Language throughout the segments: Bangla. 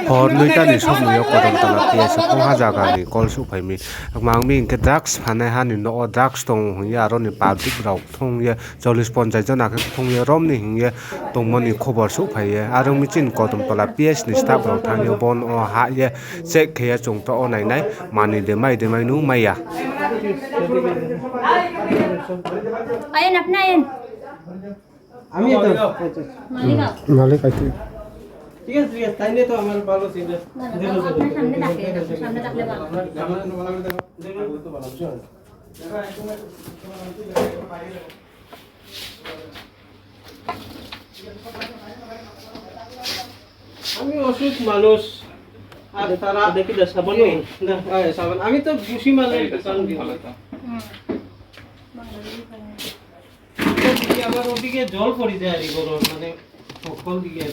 Horluitani sumyo kodantala tiasa pungha jagani kolsu phaimi mangmi ke drugs phane hani no drugs tong ya roni public rok thongye 40-50 jana ke thongye romni hingye tongmoni khobor su phaiye arung michin kodantala PS ni staff rok thangye bon o haye check kheya chungto o nainai mani de mai nu maya ayen apna ayen আমি তো মালিক আইতে ঠিক আছে তাইলে তো আমার ভালো ছিল সামনে থাকলে ভালো আমি অসুখ মানুষ আর তারা দেখি সাবান সাবান আমি তো খুশি মানুষ আবার ওদিকে জল পড়ি যায় আর গরম মানে সকল দিকে আর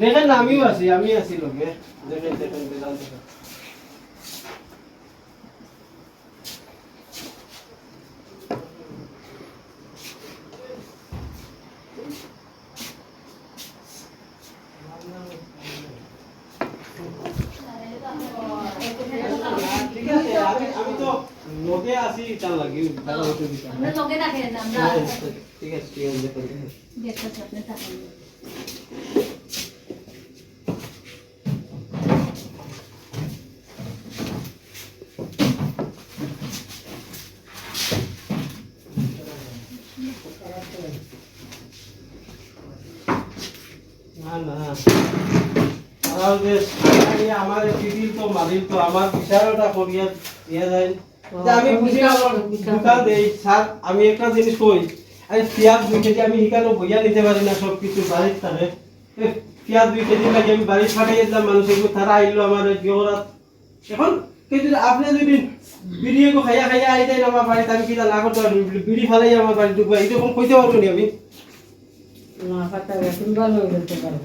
দেখেন আমিও আছি লোকে দেখেন বেদান্ত ঠিক আছে আমি তো লোকে আছি চাল লাগি ভালো হতে দিই আমরা লগে রাখেন আমরা ঠিক আছে দেখতে আপনি থাকেন না আমার দিদির তো মালিক তো আমার বিচারটা করিয়া দিয়া যায় যে আমি বুঝি দোকান দেই স্যার আমি একটা জিনিস কই আরে পেঁয়াজ 2 কেজি আমি হিকানো বইয়া নিতে পারি না সব কিছু বাড়ির থাকে পেঁয়াজ 2 কেজি লাগে আমি বাড়ি ফাটাইয়া দিলাম মানুষের তারা আইলো আমার বিহরাত এখন কিন্তু আপনি যদি বিড়িয়ে খাইয়া আই যায় আমার বাড়িতে আমি কিনা না করতে পারি বিড়ি ফালাই আমার বাড়ি ঢুকবা এরকম কইতে পারবো নি আমি না পাতা তুমি ভালো বলতে পারো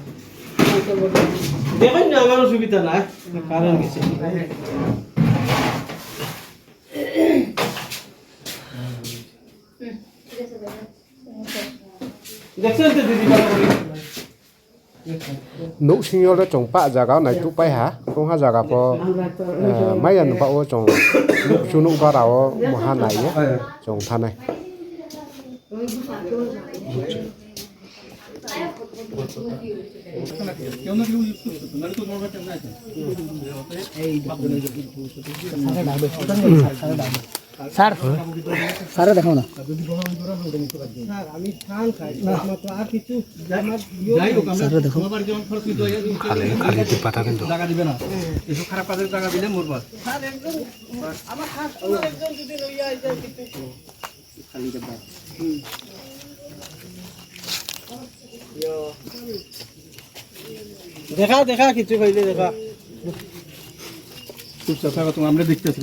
দেখেন না আমার অসুবিধা নাই কারণ কিছু দেখছেন তো দিদি ভালো করে nụ sinh yêu trong bạ giá gạo này tụ bay hả không ha giá gạo po mấy lần bảo trong chú nụ vào đảo một hai này nhé trong than này sir স্যারে দেখো না স্যার আমি খান খাই মাত্র আর কিছু স্যারে দেখো খালি খালি পাতা কিন্তু টাকা দিবে না কিছু খারাপ কাজের টাকা দিলে মরবা স্যার একজন আমার কাস্টমার একজন যদি লইয়া আই যায় কিছু খালি দেবা দেখা কিছু কইলে দেখা আমরা দেখতেছি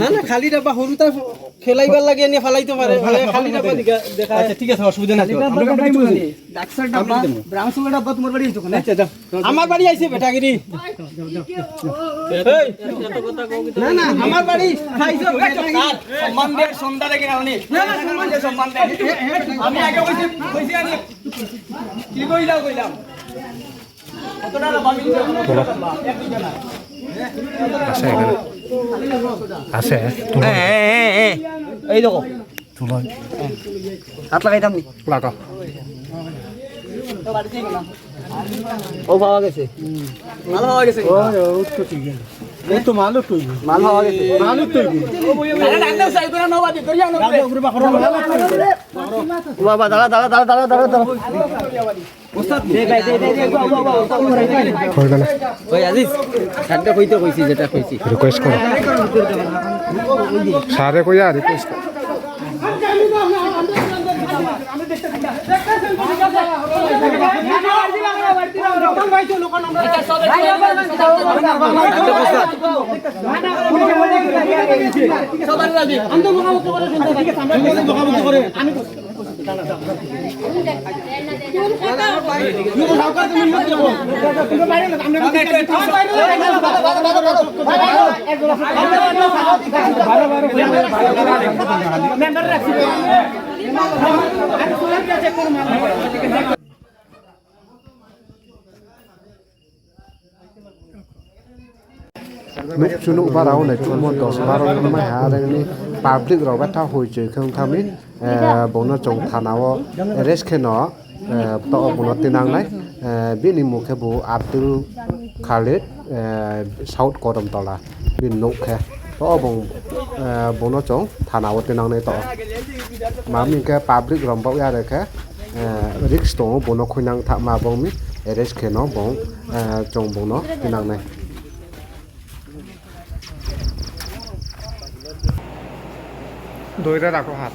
না না খালি ডাব্বা হরুতা খেলাইবার লাগে নিয়ে ফালাইতে পারে খালি ডাব্বা দেখা আচ্ছা ঠিক আছে অসুবিধা নাই ডাক্তার ডাব্বা ব্রাউন সুগার ডাব্বা তোমার বাড়ি আইছো না আচ্ছা যাও আমার বাড়ি আইছে বেটাগিরি না না আমার বাড়ি খাইছো স্যার সম্মান দে সন্ধ্যা দেখে কারণে না না সম্মান দে আমি আগে কইছি আনি কি কইলাম কতটা না বাকি আছে এখানে আছে এই দেখো তুলো হাত লাগাইতাম নি লাগা ও পাওয়া গেছে মাল পাওয়া গেছে ও তো ঠিক আছে এই তো মাল তো মাল পাওয়া গেছে মাল তো আরে ডান্ডা সাইড করে নাও বাদি করিয়া নাও বাবা দাঁড়া ওস্তাদ দে কই গেল ওই আজিজ সাতটা কইতে কইছি যেটা কইছি রিকোয়েস্ট করো সারে কইয়া request lúc chú nụ vào đâu này chú muốn tổ số vào đâu mà hà đây này public rồi bắt thao hồi chơi không tham ít bố nó trồng thà nào rest cái nó to bố nó tiền năng đấy biết đi một cái bố Abdul Khalid South có đồng to là bên nụ khe to bố nó trồng thà nào tiền năng này to mà mình cái public rồi bao giờ đấy cái risk to bố nó khuyên năng thà mà bông mít rest cái nó bố trồng bố nó tiền năng này đối ra đặc của hạt